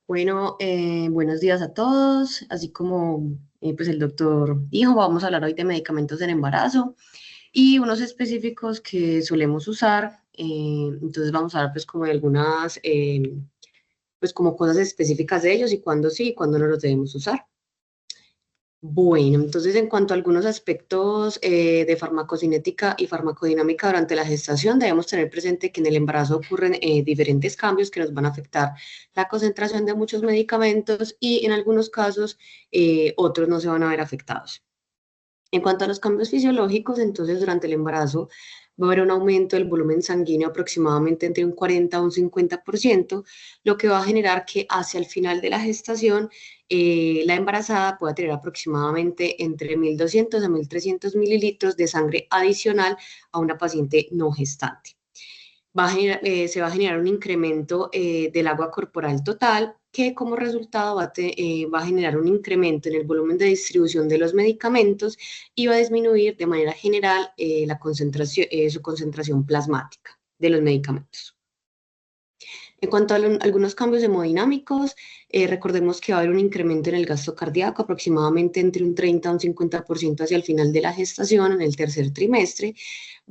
Bueno, buenos días a todos. Así como pues el doctor dijo, vamos a hablar hoy de medicamentos del embarazo y unos específicos que solemos usar. Entonces vamos a hablar pues como de algunas pues como cosas específicas de ellos y cuándo sí y cuándo no los debemos usar. Bueno, entonces en cuanto a algunos aspectos de farmacocinética y farmacodinámica durante la gestación, debemos tener presente que en el embarazo ocurren diferentes cambios que nos van a afectar la concentración de muchos medicamentos y en algunos casos otros no se van a ver afectados. En cuanto a los cambios fisiológicos, entonces durante el embarazo va a haber un aumento del volumen sanguíneo aproximadamente entre un 40 a un 50%, lo que va a generar que hacia el final de la gestación la embarazada pueda tener aproximadamente entre 1.200 a 1.300 mililitros de sangre adicional a una paciente no gestante. Se va a generar un incremento del agua corporal total que como resultado va a generar un incremento en el volumen de distribución de los medicamentos y va a disminuir de manera general su concentración plasmática de los medicamentos. En cuanto a algunos cambios hemodinámicos, recordemos que va a haber un incremento en el gasto cardíaco aproximadamente entre un 30 a un 50% hacia el final de la gestación, en el tercer trimestre.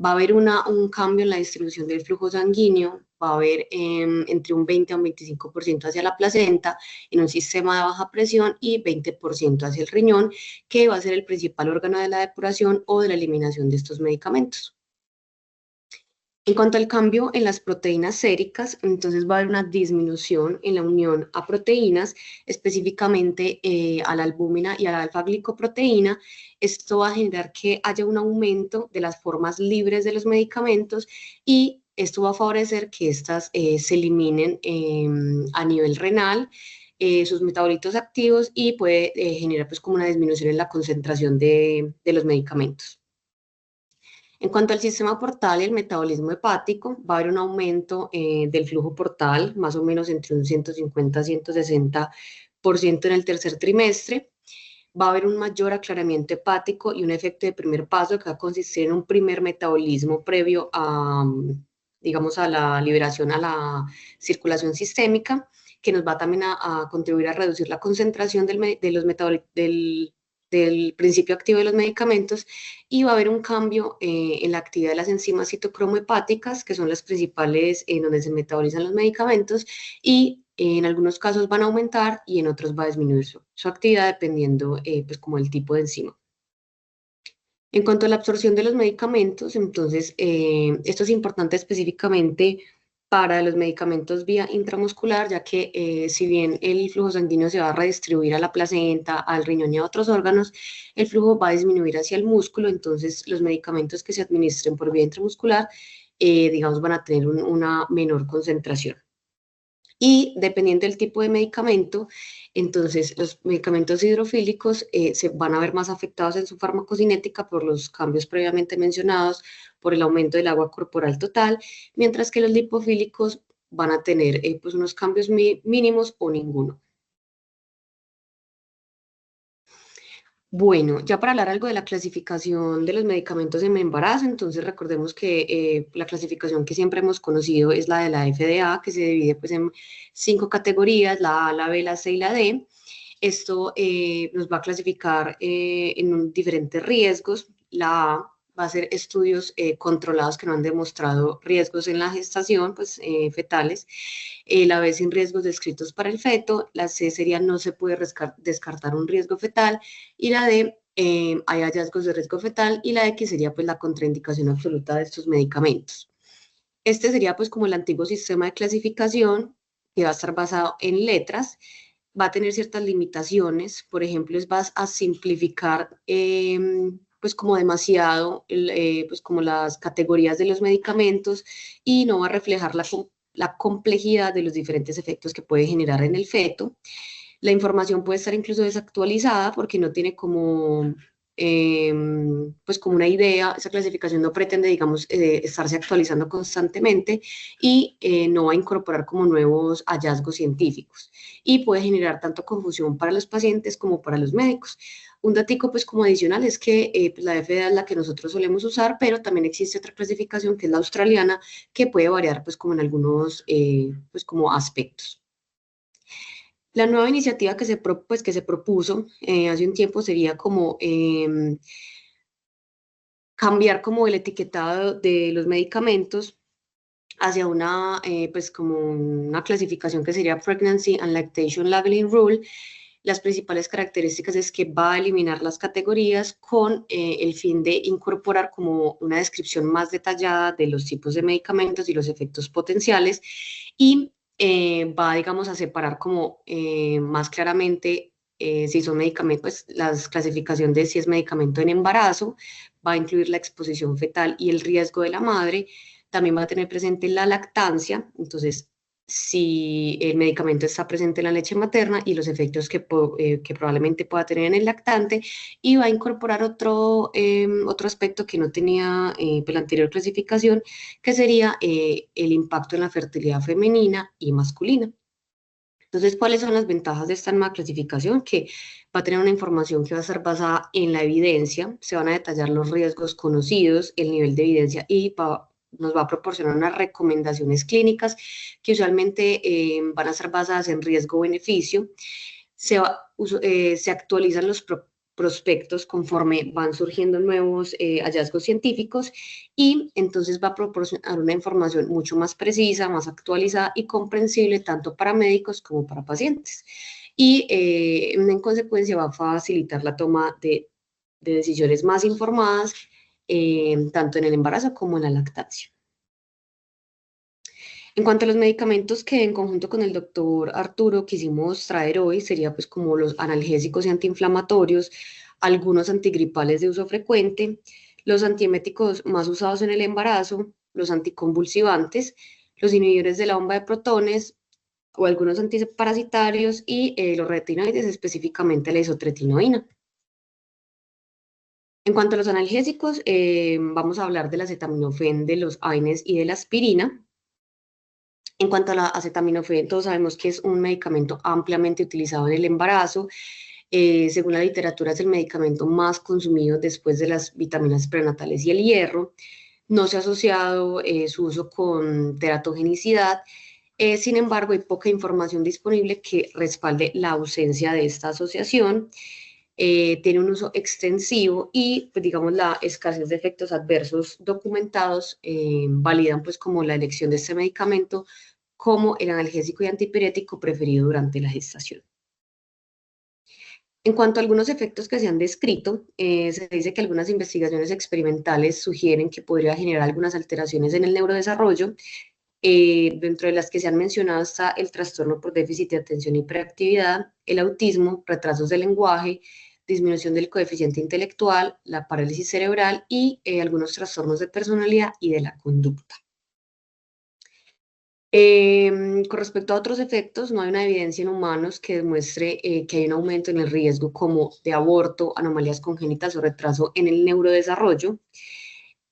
Va a haber un cambio en la distribución del flujo sanguíneo, va a haber entre un 20 a un 25% hacia la placenta en un sistema de baja presión y 20% hacia el riñón, que va a ser el principal órgano de la depuración o de la eliminación de estos medicamentos. En cuanto al cambio en las proteínas séricas, entonces va a haber una disminución en la unión a proteínas, específicamente a la albúmina y a la alfa-glicoproteína. Esto va a generar que haya un aumento de las formas libres de los medicamentos y esto va a favorecer que estas se eliminen a nivel renal, sus metabolitos activos y puede generar pues como una disminución en la concentración de los medicamentos. En cuanto al sistema portal y el metabolismo hepático, va a haber un aumento del flujo portal, más o menos entre un 150 a 160% en el tercer trimestre. Va a haber un mayor aclaramiento hepático y un efecto de primer paso que va a consistir en un primer metabolismo previo a, digamos, a la liberación a la circulación sistémica, que nos va también a contribuir a reducir la concentración de los del principio activo de los medicamentos y va a haber un cambio en la actividad de las enzimas citocromohepáticas, que son las principales en donde se metabolizan los medicamentos, y en algunos casos van a aumentar y en otros va a disminuir su actividad dependiendo pues como el tipo de enzima. En cuanto a la absorción de los medicamentos, entonces esto es importante específicamente para los medicamentos vía intramuscular, ya que si bien el flujo sanguíneo se va a redistribuir a la placenta, al riñón y a otros órganos, el flujo va a disminuir hacia el músculo, entonces los medicamentos que se administren por vía intramuscular, digamos, van a tener una menor concentración. Y dependiendo del tipo de medicamento, entonces los medicamentos hidrofílicos se van a ver más afectados en su farmacocinética por los cambios previamente mencionados, por el aumento del agua corporal total, mientras que los lipofílicos van a tener pues unos cambios mínimos o ninguno. Bueno, ya para hablar algo de la clasificación de los medicamentos en embarazo, entonces recordemos que la clasificación que siempre hemos conocido es la de la FDA, que se divide pues en 5 categorías, la A, la B, la C y la D. Esto nos va a clasificar en diferentes riesgos. La A va a ser estudios controlados que no han demostrado riesgos en la gestación, pues fetales. La B sin riesgos descritos para el feto. La C sería no se puede descartar un riesgo fetal. Y la D, hay hallazgos de riesgo fetal. Y la X sería pues la contraindicación absoluta de estos medicamentos. Este sería pues como el antiguo sistema de clasificación que va a estar basado en letras, va a tener ciertas limitaciones, por ejemplo, vas a simplificar pues como demasiado pues como las categorías de los medicamentos y no va a reflejar la complejidad de los diferentes efectos que puede generar en el feto. La información puede estar incluso desactualizada porque no tiene como, pues como una idea, esa clasificación no pretende, digamos, estarse actualizando constantemente y no va a incorporar como nuevos hallazgos científicos y puede generar tanto confusión para los pacientes como para los médicos. Un datico pues como adicional es que pues, la FDA es la que nosotros solemos usar, pero también existe otra clasificación que es la australiana, que puede variar pues como en algunos pues como aspectos. La nueva iniciativa pues, que se propuso hace un tiempo sería como cambiar como el etiquetado de los medicamentos hacia una, pues como una clasificación que sería Pregnancy and Lactation Labeling Rule. Las principales características es que va a eliminar las categorías con el fin de incorporar como una descripción más detallada de los tipos de medicamentos y los efectos potenciales y va, digamos, a separar como más claramente si son medicamentos, pues la clasificación de si es medicamento en embarazo, va a incluir la exposición fetal y el riesgo de la madre, también va a tener presente la lactancia, entonces si el medicamento está presente en la leche materna y los efectos que probablemente pueda tener en el lactante, y va a incorporar otro aspecto que no tenía pues, la anterior clasificación, que sería el impacto en la fertilidad femenina y masculina. Entonces, ¿cuáles son las ventajas de esta nueva clasificación? Que va a tener una información que va a estar basada en la evidencia, se van a detallar los riesgos conocidos, el nivel de evidencia y nos va a proporcionar unas recomendaciones clínicas que usualmente van a estar basadas en riesgo-beneficio. Se actualizan los prospectos conforme van surgiendo nuevos hallazgos científicos y entonces va a proporcionar una información mucho más precisa, más actualizada y comprensible tanto para médicos como para pacientes. Y en consecuencia va a facilitar la toma de decisiones más informadas, tanto en el embarazo como en la lactancia. En cuanto a los medicamentos que en conjunto con el doctor Arturo quisimos traer hoy, sería pues como los analgésicos y antiinflamatorios, algunos antigripales de uso frecuente, los antieméticos más usados en el embarazo, los anticonvulsivantes, los inhibidores de la bomba de protones o algunos antiparasitarios y los retinoides, específicamente la isotretinoína. En cuanto a los analgésicos, vamos a hablar del acetaminofén, de los AINES y de la aspirina. En cuanto a la acetaminofén, todos sabemos que es un medicamento ampliamente utilizado en el embarazo. Según la literatura, es el medicamento más consumido después de las vitaminas prenatales y el hierro. No se ha asociado su uso con teratogenicidad. Sin embargo, hay poca información disponible que respalde la ausencia de esta asociación. Tiene un uso extensivo y, pues, digamos, la escasez de efectos adversos documentados validan pues como la elección de este medicamento como el analgésico y antipirético preferido durante la gestación. En cuanto a algunos efectos que se han descrito, se dice que algunas investigaciones experimentales sugieren que podría generar algunas alteraciones en el neurodesarrollo. Dentro de las que se han mencionado está el trastorno por déficit de atención y hiperactividad, el autismo, retrasos del lenguaje, disminución del coeficiente intelectual, la parálisis cerebral y algunos trastornos de personalidad y de la conducta. Con respecto a otros efectos, no hay una evidencia en humanos que demuestre que hay un aumento en el riesgo como de aborto, anomalías congénitas o retraso en el neurodesarrollo.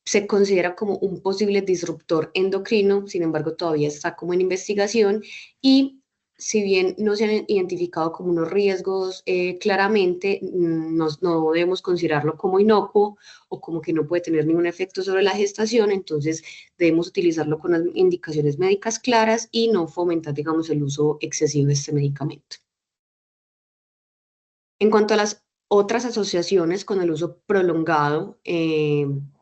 Se considera como un posible disruptor endocrino, sin embargo todavía está como en investigación y si bien no se han identificado como unos riesgos claramente, no debemos considerarlo como inocuo o como que no puede tener ningún efecto sobre la gestación, entonces debemos utilizarlo con las indicaciones médicas claras y no fomentar, digamos, el uso excesivo de este medicamento. En cuanto a las otras asociaciones con el uso prolongado,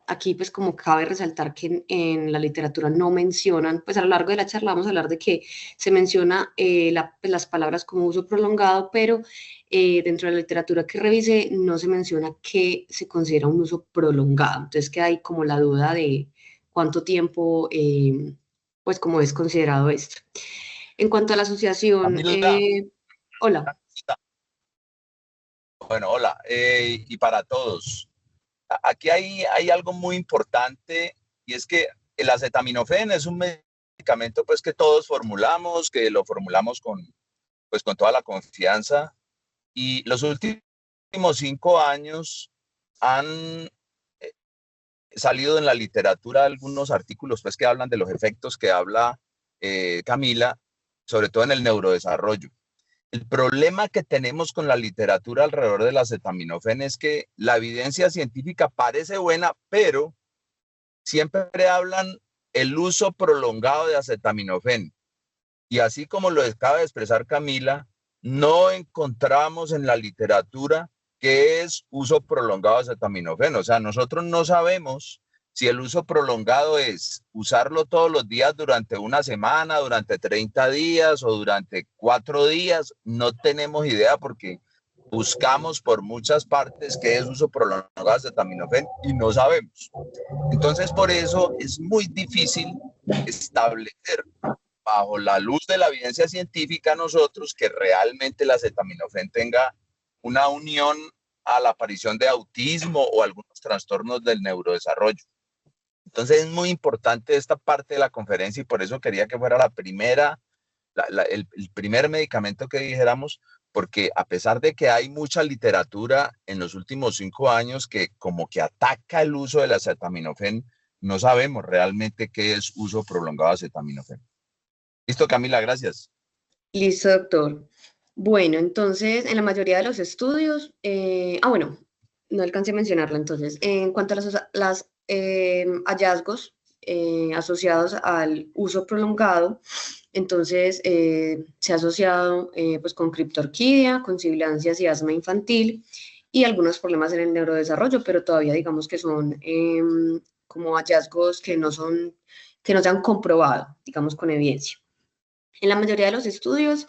aquí pues como cabe resaltar que en la literatura no mencionan, pues a lo largo de la charla vamos a hablar de que se menciona pues, las palabras como uso prolongado, pero dentro de la literatura que revise no se menciona que se considera un uso prolongado. Entonces queda ahí como la duda de cuánto tiempo pues como es considerado esto. En cuanto a la asociación, Camila, hola. bueno, hola, y para todos. Aquí hay algo muy importante y es que el acetaminofén es un medicamento pues que todos formulamos, que lo formulamos pues, con toda la confianza y los últimos 5 años han salido en la literatura algunos artículos pues que hablan de los efectos que habla Camila, sobre todo en el neurodesarrollo. El problema que tenemos con la literatura alrededor del acetaminofén es que la evidencia científica parece buena, pero siempre hablan el uso prolongado de acetaminofén. Y así como lo acaba de expresar Camila, no encontramos en la literatura qué es uso prolongado de acetaminofén. O sea, nosotros no sabemos si el uso prolongado es usarlo todos los días durante una semana, durante 30 días o durante 4 días. No tenemos idea porque buscamos por muchas partes qué es uso prolongado de acetaminofén y no sabemos. Entonces, por eso es muy difícil establecer bajo la luz de la evidencia científica nosotros que realmente el acetaminofén tenga una unión a la aparición de autismo o algunos trastornos del neurodesarrollo. Entonces es muy importante esta parte de la conferencia y por eso quería que fuera la primera, el primer medicamento que dijéramos, porque a pesar de que hay mucha literatura en los últimos 5 años que como que ataca el uso del acetaminofén, no sabemos realmente qué es uso prolongado de acetaminofén. Listo, Camila, gracias. Listo, doctor. Bueno, entonces, en la mayoría de los estudios, bueno, no alcancé a mencionarlo entonces. En cuanto a las hallazgos asociados al uso prolongado, entonces se ha asociado pues con criptorquidia, con sibilancias y asma infantil y algunos problemas en el neurodesarrollo, pero todavía digamos que son como hallazgos que no se han comprobado, digamos, con evidencia. En la mayoría de los estudios,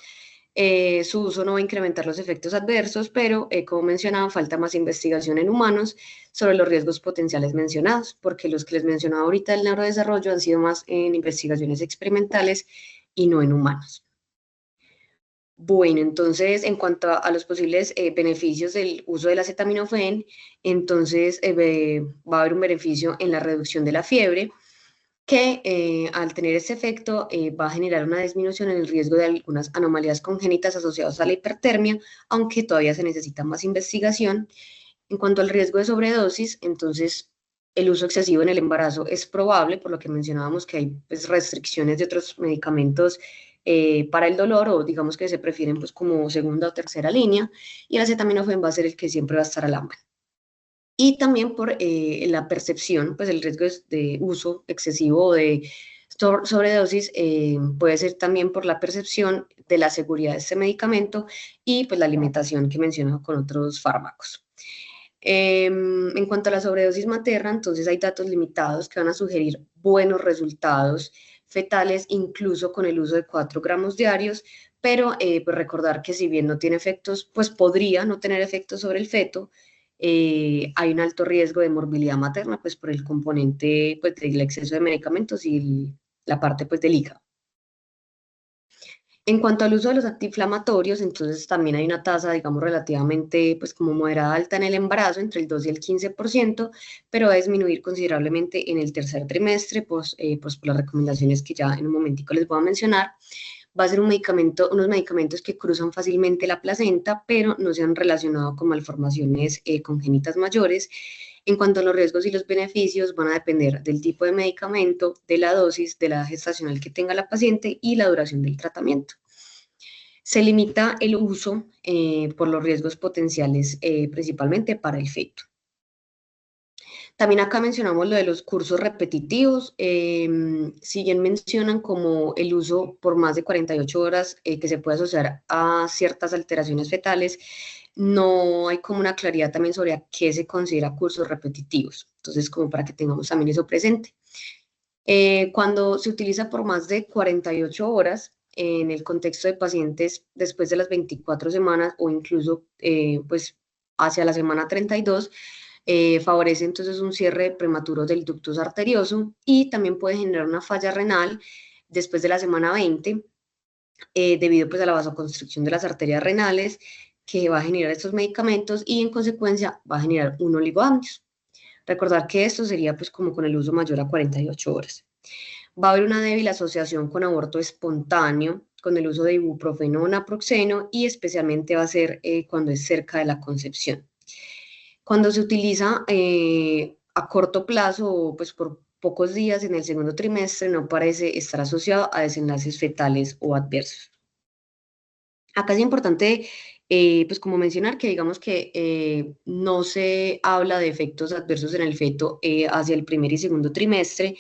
su uso no va a incrementar los efectos adversos, pero como mencionaba, falta más investigación en humanos sobre los riesgos potenciales mencionados, porque los que les mencionaba ahorita del neurodesarrollo han sido más en investigaciones experimentales y no en humanos. Bueno, entonces, en cuanto a los posibles beneficios del uso del acetaminofén, entonces va a haber un beneficio en la reducción de la fiebre, que al tener ese efecto va a generar una disminución en el riesgo de algunas anomalías congénitas asociadas a la hipertermia, aunque todavía se necesita más investigación. En cuanto al riesgo de sobredosis, entonces el uso excesivo en el embarazo es probable, por lo que mencionábamos que hay pues, restricciones de otros medicamentos para el dolor o digamos que se prefieren pues como segunda o tercera línea y el acetaminofén va a ser el que siempre va a estar a la mano y también por la percepción, pues el riesgo de uso excesivo o de sobredosis puede ser también por la percepción de la seguridad de este medicamento y pues la alimentación que menciono con otros fármacos. En cuanto a la sobredosis materna, entonces hay datos limitados que van a sugerir buenos resultados fetales, incluso con el uso de 4 gramos diarios, pero pues recordar que si bien no tiene efectos, pues podría no tener efectos sobre el feto, hay un alto riesgo de morbilidad materna, pues por el componente pues, del exceso de medicamentos y la parte pues del hígado. En cuanto al uso de los antiinflamatorios, entonces también hay una tasa, digamos, relativamente, pues como moderada alta en el embarazo, entre el 2 y el 15%, pero va a disminuir considerablemente en el tercer trimestre, pues por las recomendaciones que ya en un momentico les voy a mencionar. Va a ser unos medicamentos que cruzan fácilmente la placenta, pero no se han relacionado con malformaciones congénitas mayores. En cuanto a los riesgos y los beneficios, van a depender del tipo de medicamento, de la dosis, de la edad gestacional que tenga la paciente y la duración del tratamiento. Se limita el uso por los riesgos potenciales, principalmente para el feto. También acá mencionamos lo de los cursos repetitivos. Si bien mencionan como el uso por más de 48 horas que se puede asociar a ciertas alteraciones fetales, no hay como una claridad también sobre a qué se considera cursos repetitivos. Entonces, como para que tengamos también eso presente. Cuando se utiliza por más de 48 horas, en el contexto de pacientes después de las 24 semanas o incluso pues hacia la semana 32, favorece entonces un cierre prematuro del ductus arterioso y también puede generar una falla renal después de la semana 20, debido pues a la vasoconstricción de las arterias renales que va a generar estos medicamentos y en consecuencia va a generar un oligoamnios. Recordar que esto sería pues como con el uso mayor a 48 horas. Va a haber una débil asociación con aborto espontáneo, con el uso de ibuprofeno o naproxeno y especialmente va a ser cuando es cerca de la concepción. Cuando se utiliza a corto plazo o pues por pocos días en el segundo trimestre no parece estar asociado a desenlaces fetales o adversos. Acá es importante, pues como mencionar que digamos que no se habla de efectos adversos en el feto hacia el primer y segundo trimestre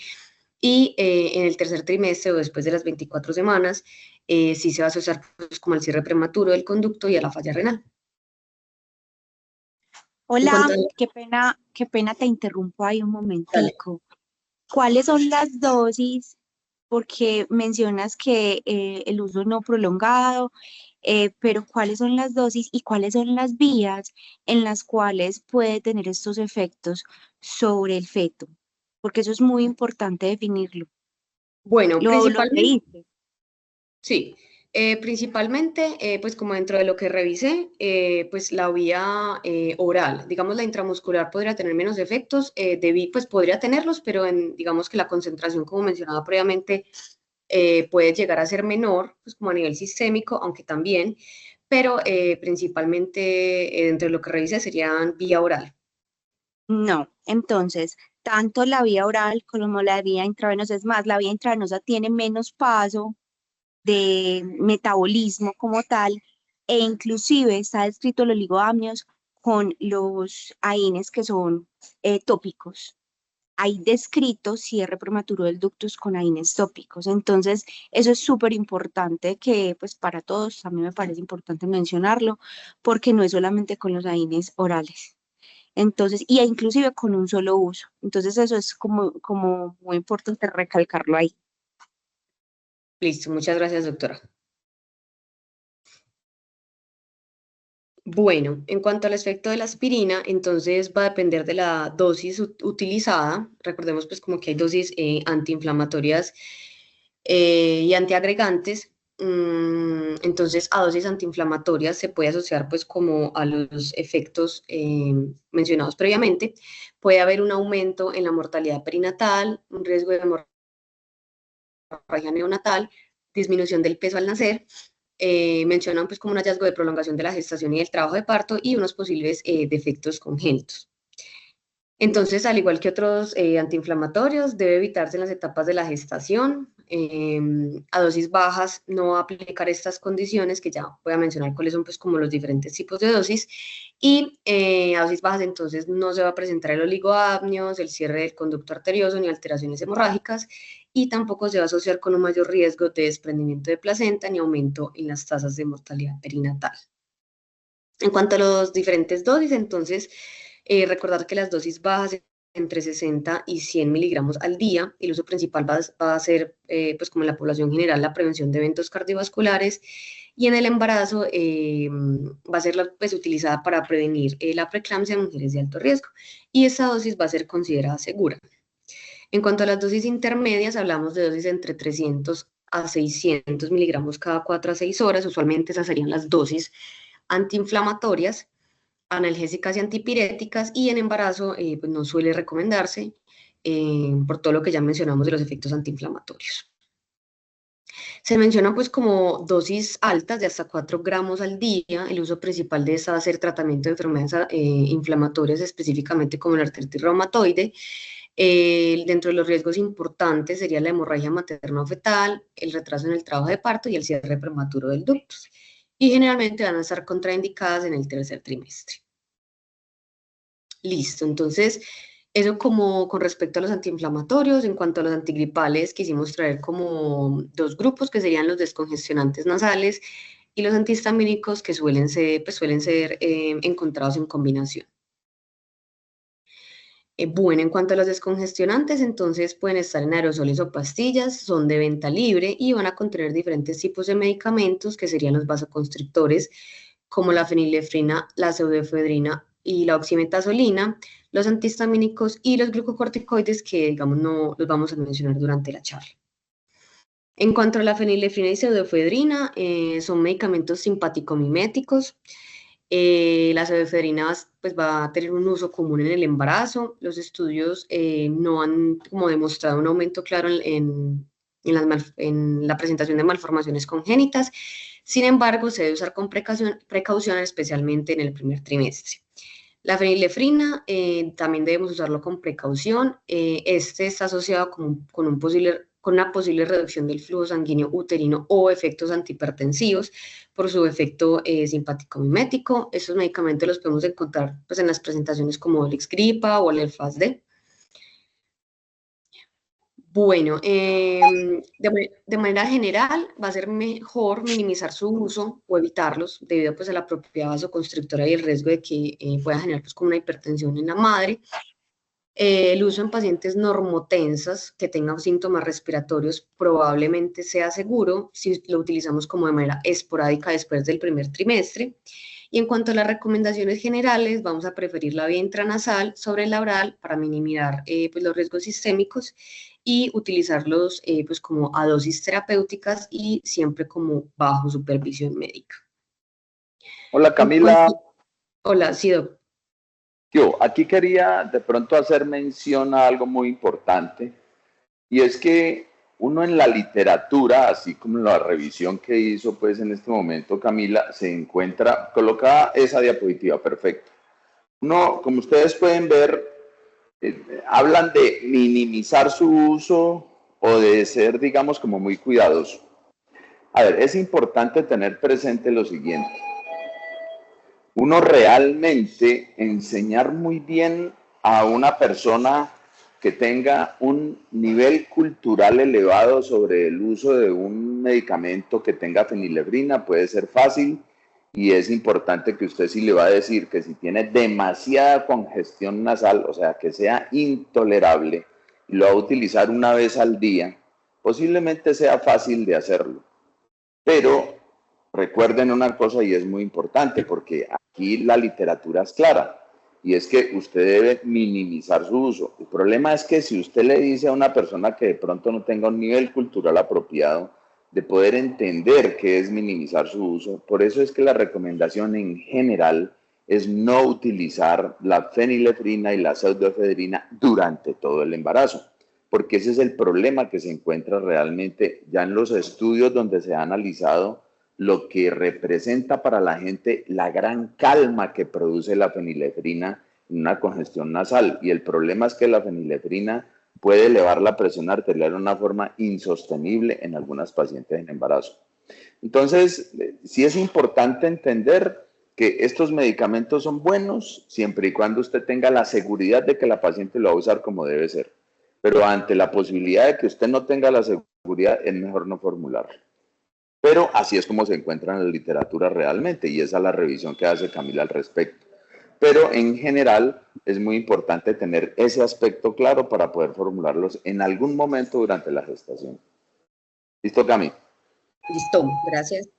y en el tercer trimestre o después de las 24 semanas sí se va a asociar pues, como al cierre prematuro del conducto y a la falla renal. En Hola, cuanto a... qué pena te interrumpo ahí un Dale. momentico. ¿Cuáles son las dosis? Porque mencionas que el uso no prolongado, pero ¿cuáles son las dosis y cuáles son las vías en las cuales puede tener estos efectos sobre el feto? Porque eso es muy importante definirlo. Bueno, Lo principalmente, leíste. sí, principalmente, pues como dentro de lo que revisé, pues la vía oral, digamos la intramuscular podría tener menos efectos, pues podría tenerlos, pero digamos que la concentración, como mencionaba previamente, puede llegar a ser menor, pues como a nivel sistémico, aunque también, pero principalmente dentro de lo que revisé serían vía oral. No, entonces, tanto la vía oral como la vía intravenosa, es más, la vía intravenosa tiene menos paso de metabolismo como tal, e inclusive está descrito los oligoamnios con los AINES que son tópicos. Hay descrito cierre prematuro del ductus con AINES tópicos. Entonces, eso es súper importante que, pues, para todos, a mí me parece importante mencionarlo, porque no es solamente con los AINES orales. Entonces, y inclusive con un solo uso. Entonces, eso es como muy importante recalcarlo ahí. Listo, muchas gracias, doctora. Bueno, en cuanto al efecto de la aspirina, entonces va a depender de la dosis utilizada. Recordemos pues como que hay dosis antiinflamatorias y antiagregantes. Entonces, a dosis antiinflamatorias se puede asociar pues como a los efectos mencionados previamente. Puede haber un aumento en la mortalidad perinatal, un riesgo de hemorragia neonatal, disminución del peso al nacer. Mencionan pues como un hallazgo de prolongación de la gestación y del trabajo de parto y unos posibles defectos congénitos. Entonces, al igual que otros antiinflamatorios, debe evitarse en las etapas de la gestación. A dosis bajas no aplicar estas condiciones, que ya voy a mencionar cuáles son pues como los diferentes tipos de dosis. Y a dosis bajas entonces no se va a presentar el oligoamnios, el cierre del conducto arterioso ni alteraciones hemorrágicas y tampoco se va a asociar con un mayor riesgo de desprendimiento de placenta ni aumento en las tasas de mortalidad perinatal. En cuanto a los diferentes dosis, entonces, recordar que las dosis bajas entre 60 y 100 miligramos al día, el uso principal va a ser, pues como en la población general, la prevención de eventos cardiovasculares y en el embarazo va a ser pues, utilizada para prevenir la preeclampsia en mujeres de alto riesgo y esa dosis va a ser considerada segura. En cuanto a las dosis intermedias, hablamos de dosis entre 300 a 600 miligramos cada 4 a 6 horas, usualmente esas serían las dosis antiinflamatorias, analgésicas y antipiréticas, y en embarazo pues no suele recomendarse por todo lo que ya mencionamos de los efectos antiinflamatorios. Se menciona pues como dosis altas de hasta 4 gramos al día. El uso principal de esta va a ser tratamiento de enfermedades inflamatorias, específicamente como la artritis reumatoide. Dentro de los riesgos importantes sería la hemorragia materno-fetal, el retraso en el trabajo de parto y el cierre prematuro del ductus. Y generalmente van a estar contraindicadas en el tercer trimestre. Listo, entonces, eso como con respecto a los antiinflamatorios. En cuanto a los antigripales, quisimos traer como dos grupos, que serían los descongestionantes nasales y los antihistamínicos, que suelen ser encontrados en combinación. Bueno, en cuanto a los descongestionantes, entonces pueden estar en aerosoles o pastillas, son de venta libre y van a contener diferentes tipos de medicamentos, que serían los vasoconstrictores, como la fenilefrina, la pseudoefedrina y la oximetazolina, los antihistamínicos y los glucocorticoides, que digamos no los vamos a mencionar durante la charla. En cuanto a la fenilefrina y pseudoefedrina, son medicamentos simpático-miméticos. La pseudoefedrina pues, va a tener un uso común en el embarazo. Los estudios no han como demostrado un aumento claro en la presentación de malformaciones congénitas. Sin embargo, se debe usar con precaución, especialmente en el primer trimestre. La fenilefrina también debemos usarlo con precaución. Este está asociado con un posible con una posible reducción del flujo sanguíneo uterino o efectos antihipertensivos por su efecto simpático mimético. Estos medicamentos los podemos encontrar pues, en las presentaciones como el Xgripa o el Elfas-D. Bueno, de manera general va a ser mejor minimizar su uso o evitarlos debido pues, a la propiedad vasoconstrictora y el riesgo de que pueda generar pues, como una hipertensión en la madre. El uso en pacientes normotensas que tengan síntomas respiratorios probablemente sea seguro si lo utilizamos como de manera esporádica después del primer trimestre. Y en cuanto a las recomendaciones generales, vamos a preferir la vía intranasal sobre la oral para minimizar pues los riesgos sistémicos y utilizarlos pues como a dosis terapéuticas y siempre como bajo supervisión médica. Hola Camila. Hola, sí, doctor. Yo aquí quería de pronto hacer mención a algo muy importante, y es que uno en la literatura, así como en la revisión que hizo pues en este momento Camila, se encuentra colocada esa diapositiva, perfecto. Uno, como ustedes pueden ver, hablan de minimizar su uso o de ser, digamos, como muy cuidadoso. A ver, es importante tener presente lo siguiente. Uno realmente enseñar muy bien a una persona que tenga un nivel cultural elevado sobre el uso de un medicamento que tenga fenilefrina puede ser fácil, y es importante que usted sí le va a decir que si tiene demasiada congestión nasal, o sea, que sea intolerable, y lo va a utilizar una vez al día, posiblemente sea fácil de hacerlo. Pero recuerden una cosa, y es muy importante, porque aquí la literatura es clara, y es que usted debe minimizar su uso. El problema es que si usted le dice a una persona que de pronto no tenga un nivel cultural apropiado de poder entender qué es minimizar su uso, por eso es que la recomendación en general es no utilizar la fenilefrina y la pseudoefedrina durante todo el embarazo, porque ese es el problema que se encuentra realmente ya en los estudios donde se ha analizado lo que representa para la gente la gran calma que produce la fenilefrina en una congestión nasal. Y el problema es que la fenilefrina puede elevar la presión arterial de una forma insostenible en algunas pacientes en embarazo. Entonces, sí es importante entender que estos medicamentos son buenos siempre y cuando usted tenga la seguridad de que la paciente lo va a usar como debe ser. Pero ante la posibilidad de que usted no tenga la seguridad, es mejor no formularlo. Pero así es como se encuentra en la literatura realmente, y esa es la revisión que hace Camila al respecto. Pero en general es muy importante tener ese aspecto claro para poder formularlos en algún momento durante la gestación. ¿Listo, Cami? Listo, gracias.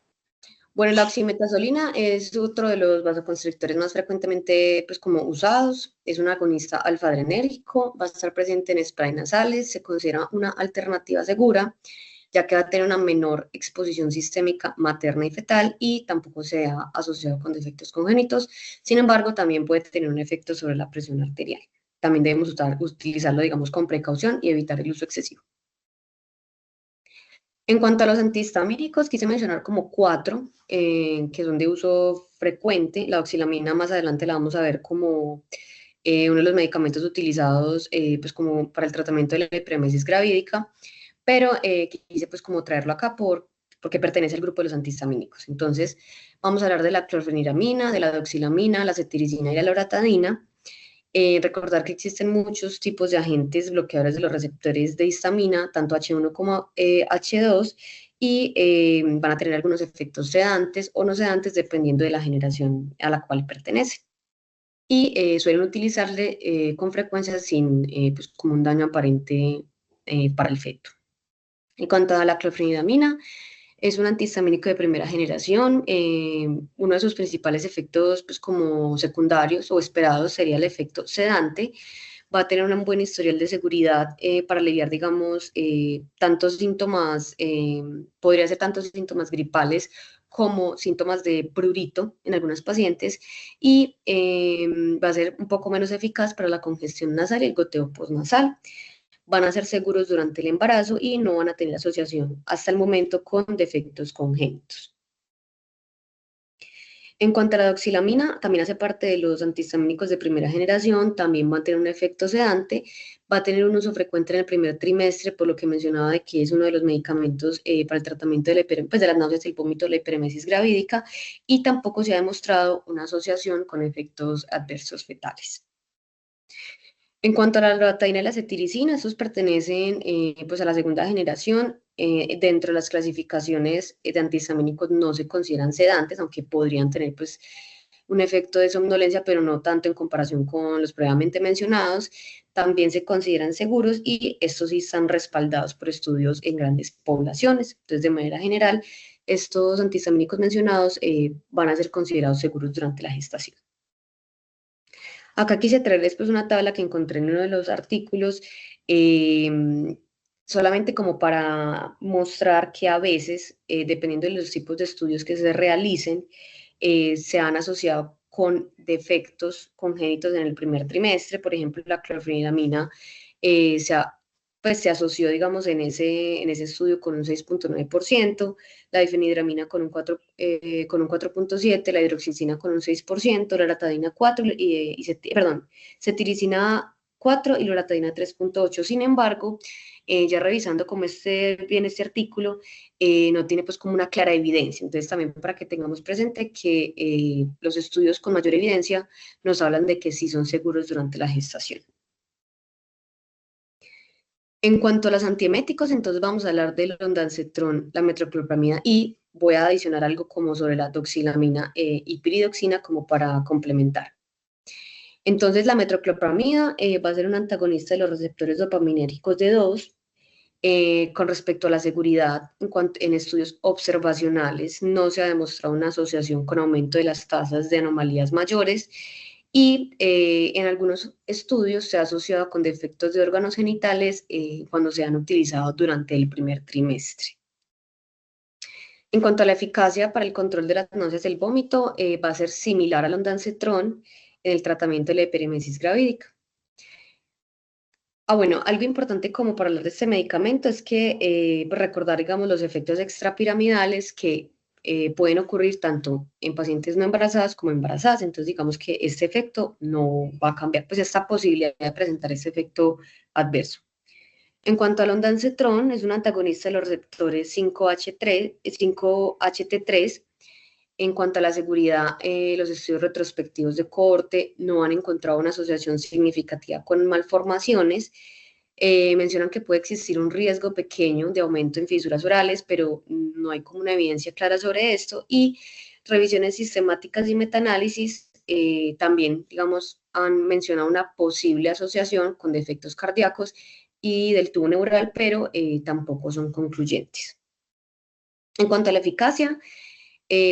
Bueno, la oximetazolina es otro de los vasoconstrictores más frecuentemente pues, como usados. Es un agonista alfa-adrenérgico, va a estar presente en spray nasales, se considera una alternativa segura, ya que va a tener una menor exposición sistémica materna y fetal y tampoco se ha asociado con defectos congénitos. Sin embargo, también puede tener un efecto sobre la presión arterial. También debemos utilizarlo, digamos, con precaución y evitar el uso excesivo. En cuanto a los antihistamínicos, quise mencionar como 4 que son de uso frecuente. La oxilamina más adelante la vamos a ver como uno de los medicamentos utilizados pues como para el tratamiento de la hiperemesis gravídica, pero quise pues como traerlo acá porque pertenece al grupo de los antihistamínicos. Entonces, vamos a hablar de la clorfeniramina, de la doxilamina, la cetiricina y la loratadina. Recordar que existen muchos tipos de agentes bloqueadores de los receptores de histamina, tanto H1 como H2, y van a tener algunos efectos sedantes o no sedantes dependiendo de la generación a la cual pertenece. Y suelen utilizarle con frecuencia sin pues, como un daño aparente para el feto. En cuanto a la clorfenidamina, es un antihistamínico de primera generación. Uno de sus principales efectos, pues como secundarios o esperados, sería el efecto sedante. Va a tener un buen historial de seguridad para aliviar, digamos, tantos síntomas, podría ser tantos síntomas gripales como síntomas de prurito en algunos pacientes, y va a ser un poco menos eficaz para la congestión nasal y el goteo postnasal. Van a ser seguros durante el embarazo y no van a tener asociación hasta el momento con defectos congénitos. En cuanto a la doxilamina, también hace parte de los antihistamínicos de primera generación, también va a tener un efecto sedante, va a tener un uso frecuente en el primer trimestre, por lo que mencionaba de que es uno de los medicamentos para el tratamiento de, pues de las náuseas y el vómito, la hiperemesis gravídica, y tampoco se ha demostrado una asociación con efectos adversos fetales. En cuanto a la loratadina y la cetiricina, estos pertenecen pues a la segunda generación. Dentro de las clasificaciones de antihistamínicos no se consideran sedantes, aunque podrían tener pues un efecto de somnolencia, pero no tanto en comparación con los previamente mencionados. También se consideran seguros y estos sí están respaldados por estudios en grandes poblaciones. Entonces, de manera general, estos antihistamínicos mencionados van a ser considerados seguros durante la gestación. Acá quise traerles pues una tabla que encontré en uno de los artículos, solamente como para mostrar que a veces, dependiendo de los tipos de estudios que se realicen, se han asociado con defectos congénitos en el primer trimestre. Por ejemplo, la clorfeniramina pues, se asoció, digamos, en ese estudio con un 6,9%, la difenhidramina con un 4,7%, la hidroxicina con un 6%, la loratadina 4%, perdón, cetiricina 4% y loratadina 3,8%. Sin embargo, ya revisando como viene este artículo, no tiene pues como una clara evidencia. Entonces también para que tengamos presente que los estudios con mayor evidencia nos hablan de que sí son seguros durante la gestación. En cuanto a los antieméticos, entonces vamos a hablar del ondansetron, la metoclopramida y voy a adicionar algo como sobre la doxilamina y piridoxina como para complementar. Entonces la metoclopramida va a ser un antagonista de los receptores dopaminérgicos de 2. Con respecto a la seguridad, en estudios observacionales no se ha demostrado una asociación con aumento de las tasas de anomalías mayores y en algunos estudios se ha asociado con defectos de órganos genitales cuando se han utilizado durante el primer trimestre. En cuanto a la eficacia para el control de las náuseas del vómito, va a ser similar al ondansetron en el tratamiento de la hiperemesis gravídica. Bueno, algo importante como para hablar de este medicamento es que pues recordar, digamos, los efectos extrapiramidales que pueden ocurrir tanto en pacientes no embarazadas como embarazadas. Entonces, digamos que este efecto no va a cambiar, pues esta posibilidad de presentar este efecto adverso. En cuanto al ondansetron, es un antagonista de los receptores 5HT3. En cuanto a la seguridad, los estudios retrospectivos de cohorte no han encontrado una asociación significativa con malformaciones. Mencionan que puede existir un riesgo pequeño de aumento en fisuras orales, pero no hay como una evidencia clara sobre esto. Y revisiones sistemáticas y metaanálisis también, digamos, han mencionado una posible asociación con defectos cardíacos y del tubo neural, pero tampoco son concluyentes. En cuanto a la eficacia,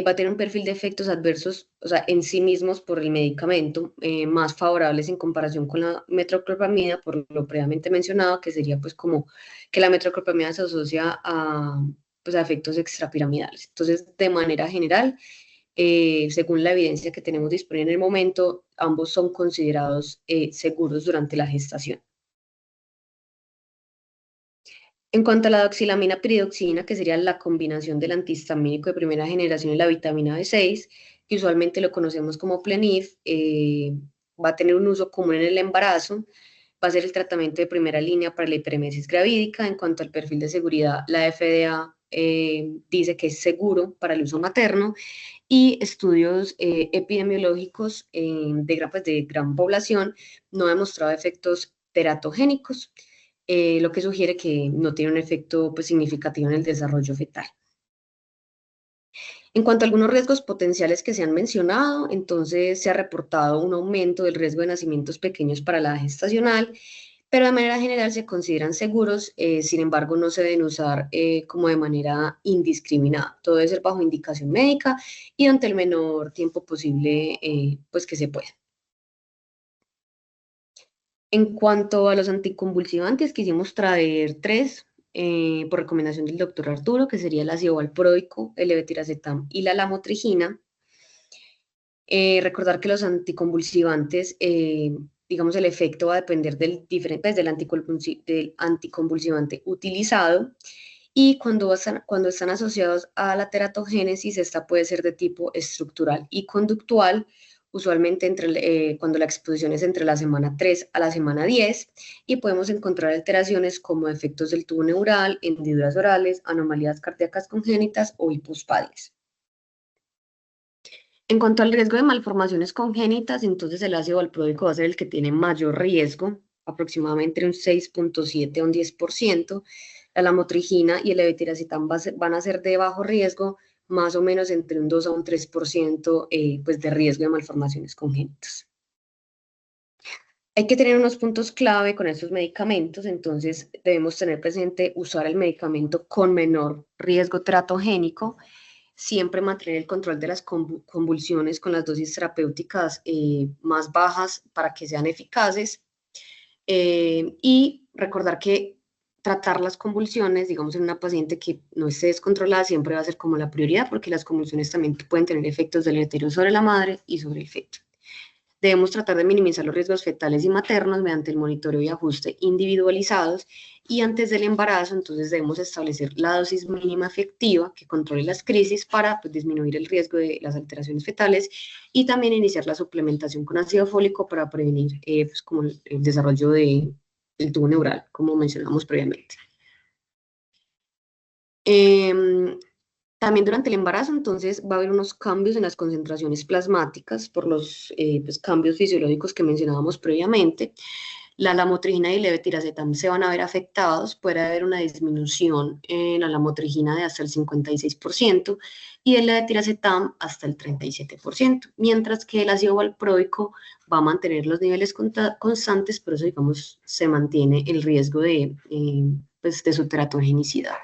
va a tener un perfil de efectos adversos, o sea, en sí mismos por el medicamento, más favorables en comparación con la metoclopramida, por lo previamente mencionado, que sería pues como que la metoclopramida se asocia pues, a efectos extrapiramidales. Entonces, de manera general, según la evidencia que tenemos disponible en el momento, ambos son considerados seguros durante la gestación. En cuanto a la doxilamina piridoxina, que sería la combinación del antihistamínico de primera generación y la vitamina B6, que usualmente lo conocemos como Plenif, va a tener un uso común en el embarazo, va a ser el tratamiento de primera línea para la hiperemesis gravídica. En cuanto al perfil de seguridad, la FDA dice que es seguro para el uso materno y estudios epidemiológicos de gran población no han demostrado efectos teratogénicos, lo que sugiere que no tiene un efecto pues, significativo en el desarrollo fetal. En cuanto a algunos riesgos potenciales que se han mencionado, entonces se ha reportado un aumento del riesgo de nacimientos pequeños para la edad gestacional, pero de manera general se consideran seguros, sin embargo no se deben usar como de manera indiscriminada. Todo debe ser bajo indicación médica y durante el menor tiempo posible pues que se pueda. En cuanto a los anticonvulsivantes, quisimos traer 3 por recomendación del doctor Arturo, que sería el ácido valproico, el levetiracetam y la lamotrigina. Recordar que los anticonvulsivantes, digamos, el efecto va a depender del anticonvulsivante utilizado y cuando están asociados a la teratogénesis, esta puede ser de tipo estructural y conductual, usualmente cuando la exposición es entre la semana 3 a la semana 10, y podemos encontrar alteraciones como efectos del tubo neural, hendiduras orales, anomalías cardíacas congénitas o hipospadias. En cuanto al riesgo de malformaciones congénitas, entonces el ácido valproico va a ser el que tiene mayor riesgo, aproximadamente un 6,7 a un 10%. La lamotrigina y el levetiracetam van a ser de bajo riesgo, más o menos entre un 2 a un 3% pues de riesgo de malformaciones congénitas. Hay que tener unos puntos clave con estos medicamentos, entonces debemos tener presente usar el medicamento con menor riesgo teratogénico, siempre mantener el control de las convulsiones con las dosis terapéuticas más bajas para que sean eficaces, y recordar que tratar las convulsiones, digamos, en una paciente que no esté descontrolada, siempre va a ser como la prioridad, porque las convulsiones también pueden tener efectos deleterios sobre la madre y sobre el feto. Debemos tratar de minimizar los riesgos fetales y maternos mediante el monitoreo y ajuste individualizados, y antes del embarazo, entonces debemos establecer la dosis mínima efectiva que controle las crisis para pues, disminuir el riesgo de las alteraciones fetales, y también iniciar la suplementación con ácido fólico para prevenir pues, como el desarrollo del tubo neural, como mencionamos previamente. También durante el embarazo, entonces, va a haber unos cambios en las concentraciones plasmáticas por los pues, cambios fisiológicos que mencionábamos previamente. La lamotrigina y el levetiracetam se van a ver afectados, puede haber una disminución en la lamotrigina de hasta el 56% y el levetiracetam hasta el 37%, mientras que el ácido valproico va a mantener los niveles constantes, por eso, digamos, se mantiene el riesgo pues, de su teratogenicidad.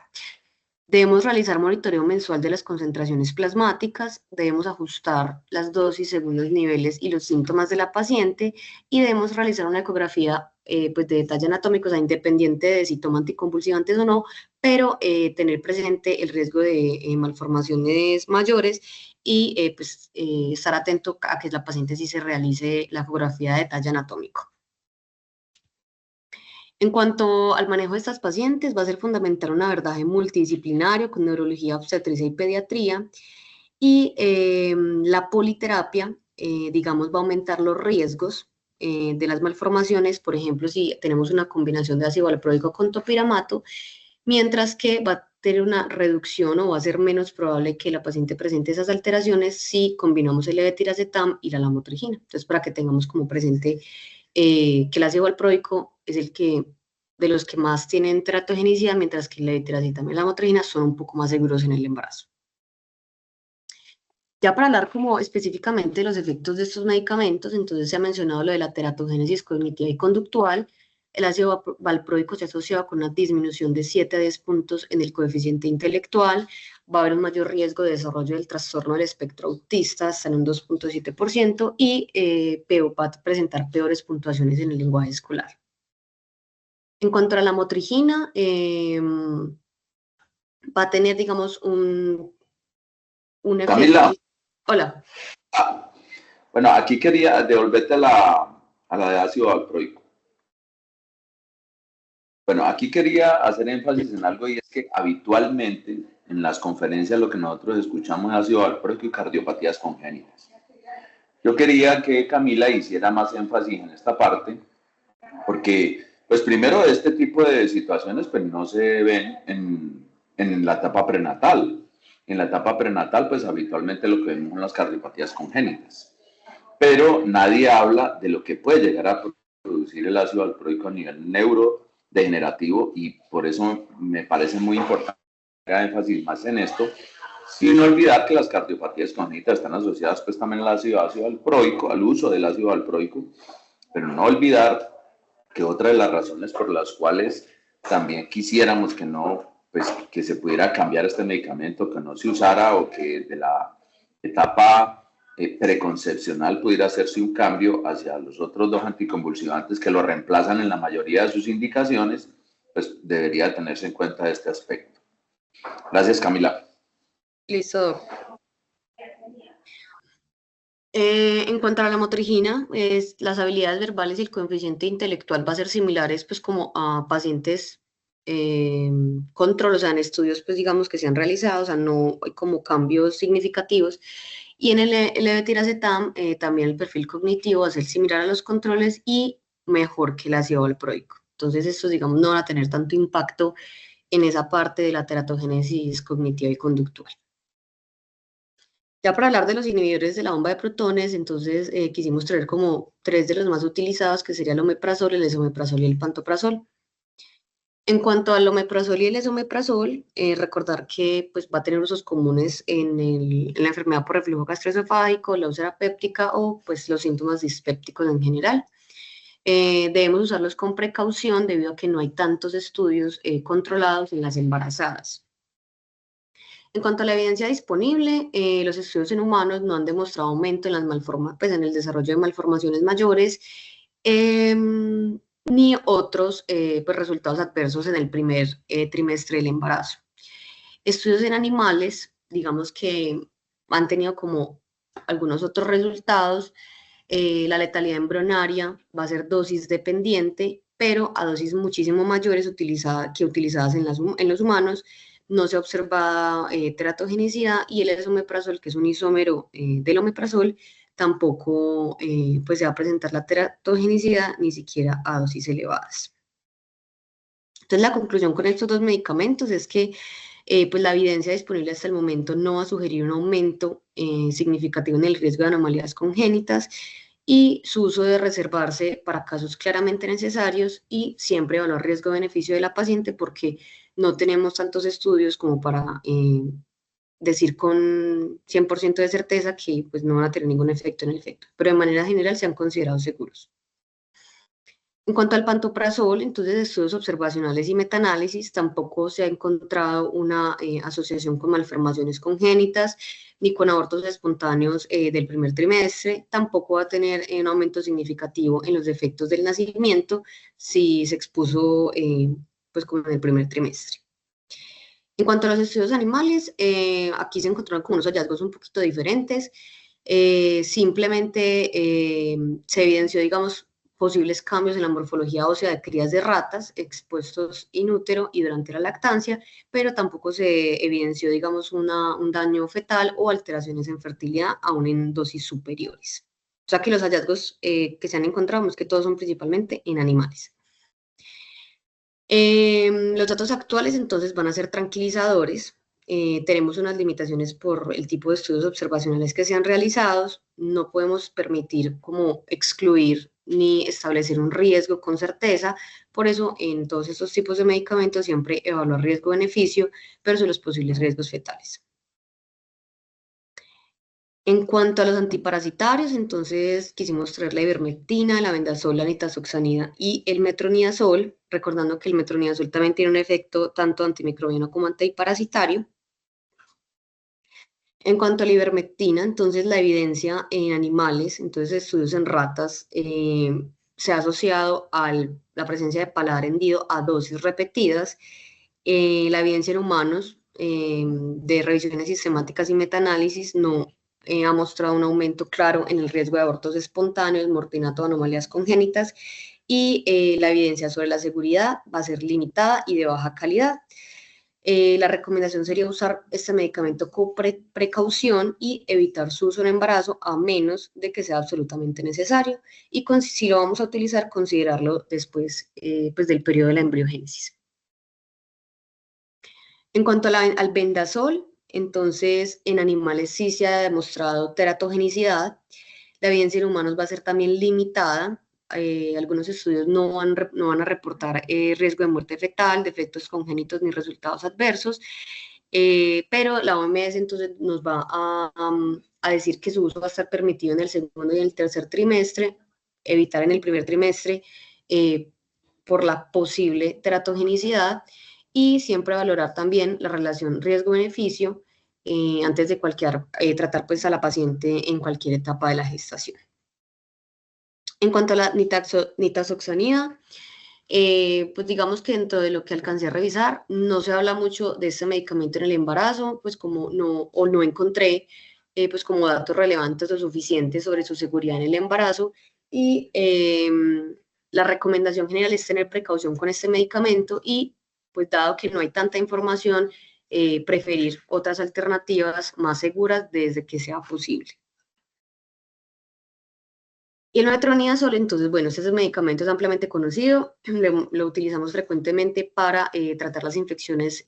Debemos realizar monitoreo mensual de las concentraciones plasmáticas, debemos ajustar las dosis según los niveles y los síntomas de la paciente, y debemos realizar una ecografía pues de detalle anatómico, o sea, independiente de si toma anticonvulsivantes o no, pero tener presente el riesgo de malformaciones mayores y pues, estar atento a que la paciente sí se realice la ecografía de detalle anatómico. En cuanto al manejo de estas pacientes, va a ser fundamental un abordaje multidisciplinario con neurología, obstetricia y pediatría, y la politerapia, digamos, va a aumentar los riesgos de las malformaciones, por ejemplo, si tenemos una combinación de ácido valproico con topiramato, mientras que va a tener una reducción o va a ser menos probable que la paciente presente esas alteraciones si combinamos el levetiracetam y la lamotrigina. Entonces, para que tengamos como presente que el ácido valproico es el que de los que más tienen teratogenicidad, mientras que el levetiracetam y la lamotrigina son un poco más seguros en el embarazo. Ya para hablar como específicamente de los efectos de estos medicamentos, entonces se ha mencionado lo de la teratogénesis cognitiva y conductual. El ácido valproico se ha asociado con una disminución de 7 a 10 puntos en el coeficiente intelectual, va a haber un mayor riesgo de desarrollo del trastorno del espectro autista hasta en un 2,7%, y va a presentar peores puntuaciones en el lenguaje escolar. En cuanto a la motrigina, va a tener, digamos, un efecto... Camila. Hola. Bueno, aquí quería devolverte a la de ácido valproico. Bueno, aquí quería hacer énfasis en algo, y es que habitualmente en las conferencias lo que nosotros escuchamos es ácido valproico y cardiopatías congénitas. Yo quería que Camila hiciera más énfasis en esta parte, porque, pues primero, este tipo de situaciones pues no se ven en la etapa prenatal. En la etapa prenatal, pues habitualmente lo que vemos son las cardiopatías congénitas. Pero nadie habla de lo que puede llegar a producir el ácido valproico a nivel neurodegenerativo, y por eso me parece muy importante hacer énfasis más en esto, sin olvidar que las cardiopatías congénitas están asociadas pues también al ácido valproico, al uso del ácido valproico, pero no olvidar que otra de las razones por las cuales también quisiéramos que no, pues que se pudiera cambiar este medicamento, que no se usara, o que de la etapa preconcepcional pudiera hacerse un cambio hacia los otros dos anticonvulsivantes que lo reemplazan en la mayoría de sus indicaciones, pues debería tenerse en cuenta este aspecto. Gracias, Camila. Listo. En cuanto a la motrigina, las habilidades verbales y el coeficiente intelectual va a ser similares pues como a pacientes control, o sea, en estudios, pues digamos que se han realizado, o sea, no hay como cambios significativos. Y en el levetiracetam también el perfil cognitivo va a ser similar a los controles y mejor que el ácido valproico. Entonces, estos, digamos, no van a tener tanto impacto en esa parte de la teratogénesis cognitiva y conductual. Ya para hablar de los inhibidores de la bomba de protones, entonces quisimos traer como tres de los más utilizados, que sería el omeprazol, el esomeprazol y el pantoprazol. En cuanto al omeprazol y el esomeprazol, recordar que pues, va a tener usos comunes en la enfermedad por reflujo gastroesofágico, la úlcera péptica o pues, los síntomas dispépticos en general. Debemos usarlos con precaución debido a que no hay tantos estudios controlados en las embarazadas. En cuanto a la evidencia disponible, los estudios en humanos no han demostrado aumento en las pues, en el desarrollo de malformaciones mayores, ni otros pues, resultados adversos en el primer trimestre del embarazo. Estudios en animales, digamos que han tenido como algunos otros resultados. La letalidad embrionaria va a ser dosis dependiente, pero a dosis muchísimo mayores que utilizadas en los humanos. No se observa teratogenicidad y el esomeprazol, que es un isómero del omeprazol, tampoco pues se va a presentar la teratogenicidad ni siquiera a dosis elevadas. Entonces, la conclusión con estos dos medicamentos es que pues la evidencia disponible hasta el momento no va a sugerir un aumento significativo en el riesgo de anomalías congénitas y su uso debe reservarse para casos claramente necesarios y siempre evaluar riesgo-beneficio de la paciente porque no tenemos tantos estudios como para decir con 100% de certeza que pues, no van a tener ningún efecto en el efecto, pero de manera general se han considerado seguros. En cuanto al pantoprazol, entonces estudios observacionales y metaanálisis, tampoco se ha encontrado una asociación con malformaciones congénitas ni con abortos espontáneos del primer trimestre. Tampoco va a tener un aumento significativo en los defectos del nacimiento si se expuso pues como en el primer trimestre. En cuanto a los estudios animales, aquí se encontraron con unos hallazgos un poquito diferentes. Simplemente se evidenció, digamos, posibles cambios en la morfología ósea de crías de ratas expuestos in útero y durante la lactancia, pero tampoco se evidenció, digamos, un daño fetal o alteraciones en fertilidad, aún en dosis superiores. O sea que los hallazgos que se han encontrado es que todos son principalmente en animales. Los datos actuales entonces van a ser tranquilizadores. Tenemos unas limitaciones por el tipo de estudios observacionales que se han realizado. No podemos permitir como excluir ni establecer un riesgo con certeza. Por eso, en todos estos tipos de medicamentos siempre evaluar riesgo-beneficio versus los posibles riesgos fetales. En cuanto a los antiparasitarios, entonces quisimos traer la ivermectina, la vendasol, la nitazoxanida y el metronidazol, recordando que el metronidazol también tiene un efecto tanto antimicrobiano como antiparasitario. En cuanto a la ivermectina, entonces la evidencia en animales, entonces estudios en ratas, se ha asociado a la presencia de paladar hendido a dosis repetidas. La evidencia en humanos de revisiones sistemáticas y metaanálisis no ha mostrado un aumento claro en el riesgo de abortos espontáneos, mortinato o anomalías congénitas y la evidencia sobre la seguridad va a ser limitada y de baja calidad. La recomendación sería usar este medicamento con precaución y evitar su uso en embarazo a menos de que sea absolutamente necesario y si lo vamos a utilizar, considerarlo después pues del periodo de la embriogénesis. En cuanto al vendasol, entonces en animales sí se ha demostrado teratogenicidad. La evidencia en humanos va a ser también limitada. Algunos estudios no van a reportar riesgo de muerte fetal, defectos congénitos ni resultados adversos, pero la OMS entonces nos va a decir que su uso va a estar permitido en el segundo y el tercer trimestre, evitar en el primer trimestre por la posible teratogenicidad y siempre valorar también la relación riesgo-beneficio antes de tratar pues, a la paciente en cualquier etapa de la gestación. En cuanto a la nitazoxanida, pues digamos que dentro de lo que alcancé a revisar, no se habla mucho de este medicamento en el embarazo, pues como no encontré pues como datos relevantes o suficientes sobre su seguridad en el embarazo y la recomendación general es tener precaución con este medicamento y pues dado que no hay tanta información, preferir otras alternativas más seguras desde que sea posible. Y el metronidazol, entonces, bueno, este medicamento es ampliamente conocido, lo utilizamos frecuentemente para tratar las infecciones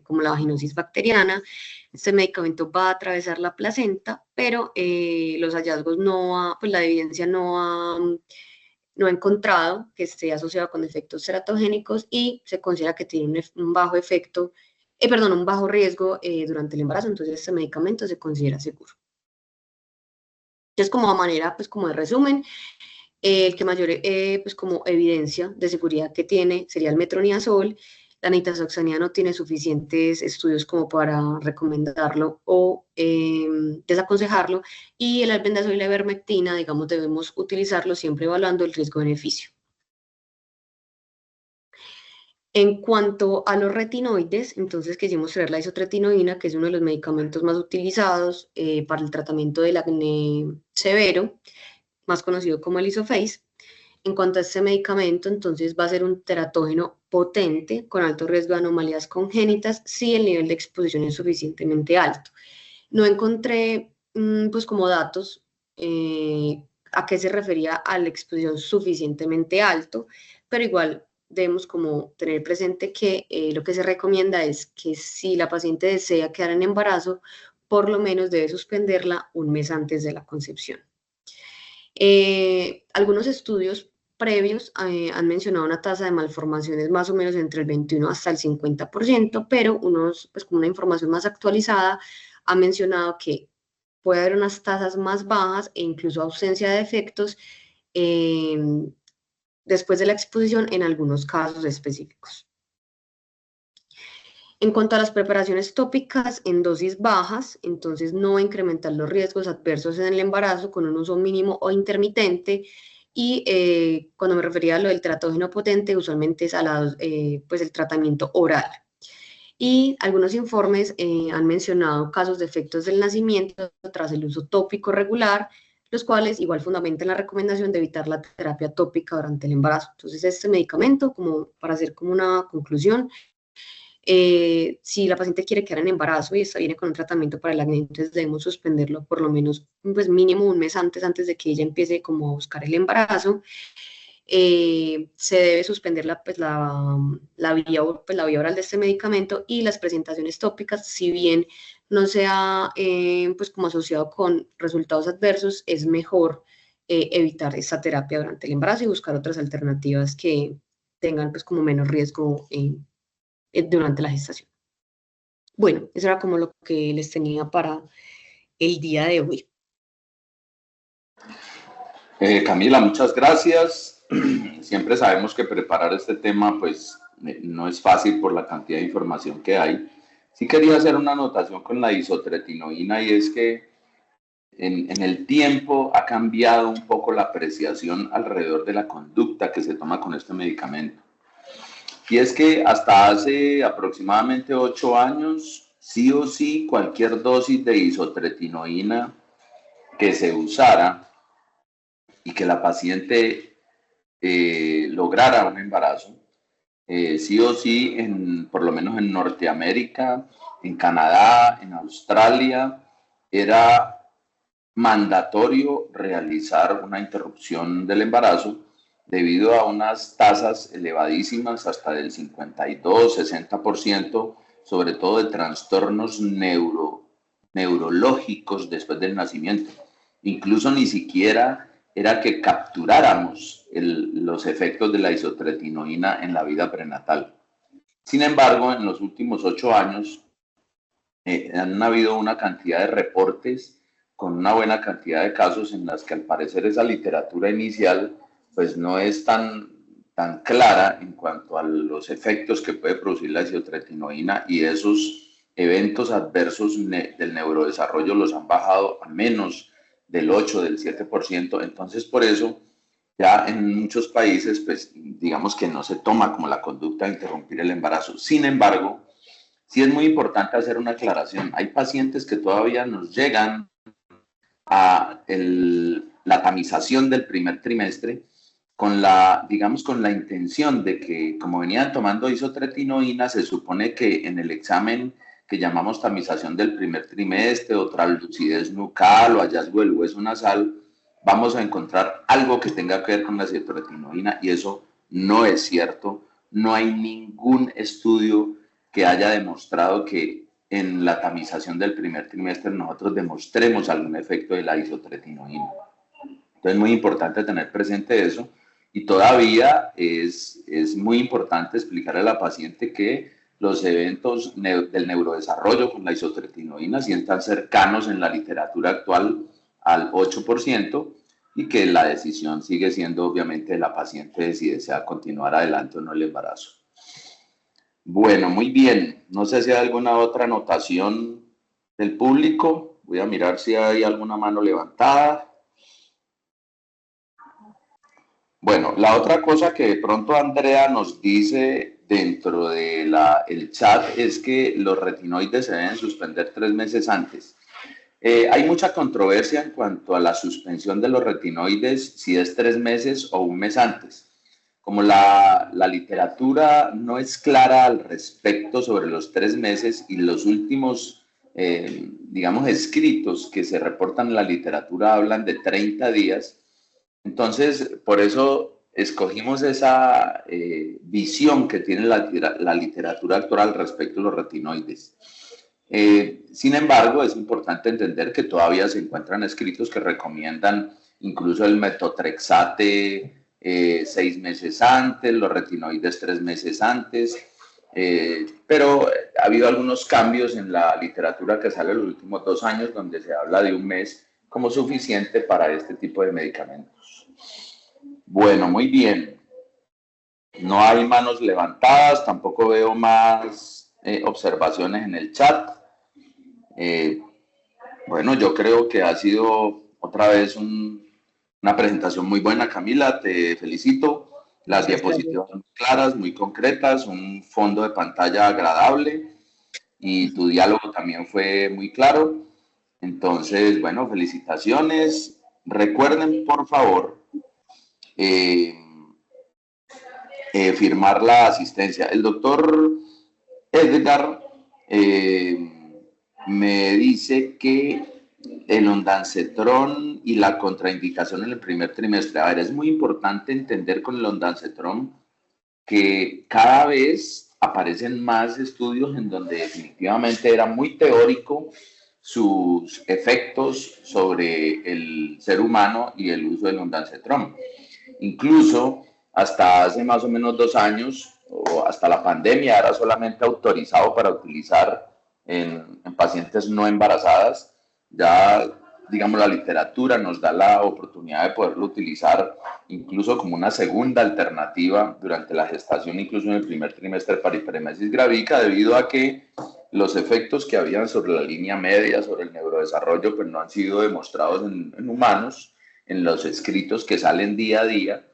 como la vaginosis bacteriana. Este medicamento va a atravesar la placenta, pero los hallazgos pues la evidencia no ha encontrado que esté asociado con efectos teratogénicos y se considera que tiene un bajo efecto, un bajo riesgo durante el embarazo, entonces este medicamento se considera seguro. Entonces, como a manera, pues como de resumen, el que mayor, pues como evidencia de seguridad que tiene sería el metronidazol. La nitazoxanida no tiene suficientes estudios como para recomendarlo o desaconsejarlo. Y el albendazol y la ivermectina, digamos, debemos utilizarlo siempre evaluando el riesgo-beneficio. En cuanto a los retinoides, entonces quisimos traer la isotretinoína, que es uno de los medicamentos más utilizados para el tratamiento del acné severo, más conocido como el Isofase. En cuanto a este medicamento, entonces va a ser un teratógeno potente con alto riesgo de anomalías congénitas si el nivel de exposición es suficientemente alto. No encontré, pues como datos, a qué se refería a la exposición suficientemente alto, pero igual debemos como tener presente que lo que se recomienda es que si la paciente desea quedar en embarazo, por lo menos debe suspenderla un mes antes de la concepción. Algunos estudios previos han mencionado una tasa de malformaciones más o menos entre el 21 hasta el 50%, pero pues con una información más actualizada, ha mencionado que puede haber unas tasas más bajas e incluso ausencia de efectos después de la exposición en algunos casos específicos. En cuanto a las preparaciones tópicas en dosis bajas, entonces no incrementar los riesgos adversos en el embarazo con un uso mínimo o intermitente. Y cuando me refería a lo del teratógeno potente, usualmente es pues el tratamiento oral. Y algunos informes han mencionado casos de efectos del nacimiento tras el uso tópico regular, los cuales igual fundamentan la recomendación de evitar la terapia tópica durante el embarazo. Entonces, este medicamento, como para hacer como una conclusión, si la paciente quiere quedar en embarazo y viene con un tratamiento para el acné, entonces debemos suspenderlo por lo menos, pues mínimo un mes antes de que ella empiece como a buscar el embarazo. Se debe suspender la vía oral de este medicamento y las presentaciones tópicas, si bien no sea pues como asociado con resultados adversos, es mejor evitar esta terapia durante el embarazo y buscar otras alternativas que tengan pues como menos riesgo durante la gestación. Bueno, eso era como lo que les tenía para el día de hoy. Camila, muchas gracias. Siempre sabemos que preparar este tema pues no es fácil por la cantidad de información que hay. Sí quería hacer una anotación con la isotretinoína, y es que en el tiempo ha cambiado un poco la apreciación alrededor de la conducta que se toma con este medicamento. Y es que hasta hace aproximadamente 8 años, sí o sí, cualquier dosis de isotretinoína que se usara y que la paciente lograra un embarazo, sí o sí, por lo menos en Norteamérica, en Canadá, en Australia, era mandatorio realizar una interrupción del embarazo debido a unas tasas elevadísimas, hasta del 52-60%, sobre todo de trastornos neurológicos después del nacimiento. Incluso ni siquiera era que capturáramos los efectos de la isotretinoína en la vida prenatal. Sin embargo, en los últimos 8 años han habido una cantidad de reportes con una buena cantidad de casos en las que al parecer esa literatura inicial pues no es tan clara en cuanto a los efectos que puede producir la isotretinoína, y esos eventos adversos del neurodesarrollo los han bajado a menos del 8, del 7%. Entonces, por eso ya en muchos países pues digamos que no se toma como la conducta de interrumpir el embarazo. Sin embargo, sí es muy importante hacer una aclaración. Hay pacientes que todavía nos llegan a la tamización del primer trimestre digamos, con la intención de que, como venían tomando isotretinoína, se supone que en el examen que llamamos tamización del primer trimestre o translucidez nucal o hallazgo del hueso nasal, vamos a encontrar algo que tenga que ver con la isotretinoína, y eso no es cierto. No hay ningún estudio que haya demostrado que en la tamización del primer trimestre nosotros demostremos algún efecto de la isotretinoína. Entonces es muy importante tener presente eso, y todavía es muy importante explicarle a la paciente que los eventos del neurodesarrollo con la isotretinoína sí están cercanos en la literatura actual al 8%, y que la decisión sigue siendo obviamente de la paciente de si desea continuar adelante o no el embarazo. Bueno, muy bien. No sé si hay alguna otra anotación del público. Voy a mirar si hay alguna mano levantada. Bueno, la otra cosa que de pronto Andrea nos dice dentro de el chat es que los retinoides se deben suspender 3 meses antes. Hay mucha controversia en cuanto a la suspensión de los retinoides, si es 3 meses o 1 mes antes. Como la literatura no es clara al respecto sobre los 3 meses, y los últimos, digamos, escritos que se reportan en la literatura hablan de 30 días, entonces por eso escogimos esa visión que tiene la literatura actual al respecto de los retinoides. Sin embargo, es importante entender que todavía se encuentran escritos que recomiendan incluso el metotrexate 6 meses antes, los retinoides 3 meses antes, pero ha habido algunos cambios en la literatura que sale en los últimos 2 años, donde se habla de 1 mes como suficiente para este tipo de medicamentos. Bueno, muy bien. No hay manos levantadas, tampoco veo más observaciones en el chat. Bueno, yo creo que ha sido otra vez una presentación muy buena, Camila, te felicito. Las diapositivas son claras, muy concretas, un fondo de pantalla agradable, y tu diálogo también fue muy claro. Entonces, bueno, felicitaciones. Recuerden, por favor, firmar la asistencia. El doctor Edgar me dice que el ondansetron y la contraindicación en el primer trimestre. A ver, es muy importante entender con el ondansetron que cada vez aparecen más estudios en donde definitivamente era muy teórico sus efectos sobre el ser humano y el uso del ondansetron. Incluso hasta hace más o menos 2 años, o hasta la pandemia, era solamente autorizado para utilizar en pacientes no embarazadas. Ya, digamos, la literatura nos da la oportunidad de poderlo utilizar incluso como una segunda alternativa durante la gestación, incluso en el primer trimestre para hiperemesis gravídica, debido a que los efectos que habían sobre la línea media, sobre el neurodesarrollo, pues no han sido demostrados en humanos, en los escritos que salen día a día,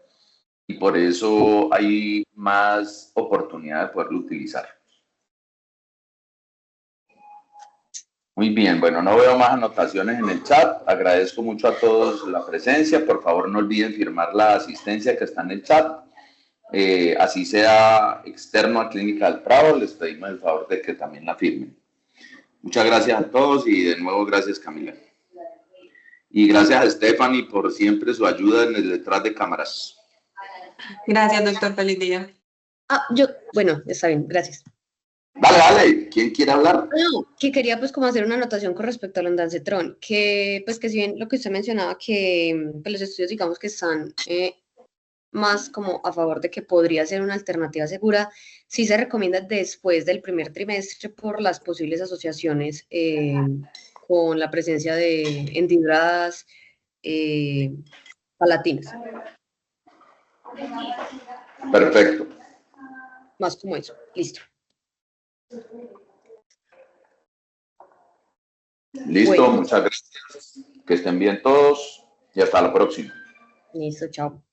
y por eso hay más oportunidad de poderlo utilizar. Muy bien, bueno, no veo más anotaciones en el chat. Agradezco mucho a todos la presencia. Por favor, no olviden firmar la asistencia que está en el chat. Así sea externo a Clínica del Prado, les pedimos el favor de que también la firmen. Muchas gracias a todos, y de nuevo gracias, Camila. Y gracias a Stephanie por siempre su ayuda en el detrás de cámaras. Gracias, doctor. Feliz día. Bueno, está bien, gracias. Dale, ¿quién quiere hablar? No, que quería pues como hacer una anotación con respecto al ondansetron, que pues que si bien lo que usted mencionaba, que pues, los estudios digamos que están más como a favor de que podría ser una alternativa segura, sí se recomienda después del primer trimestre por las posibles asociaciones con la presencia de hendiduras palatinas. Perfecto. Más como eso, listo. Listo, bueno. Muchas gracias. Que estén bien todos y hasta la próxima. Listo, chao.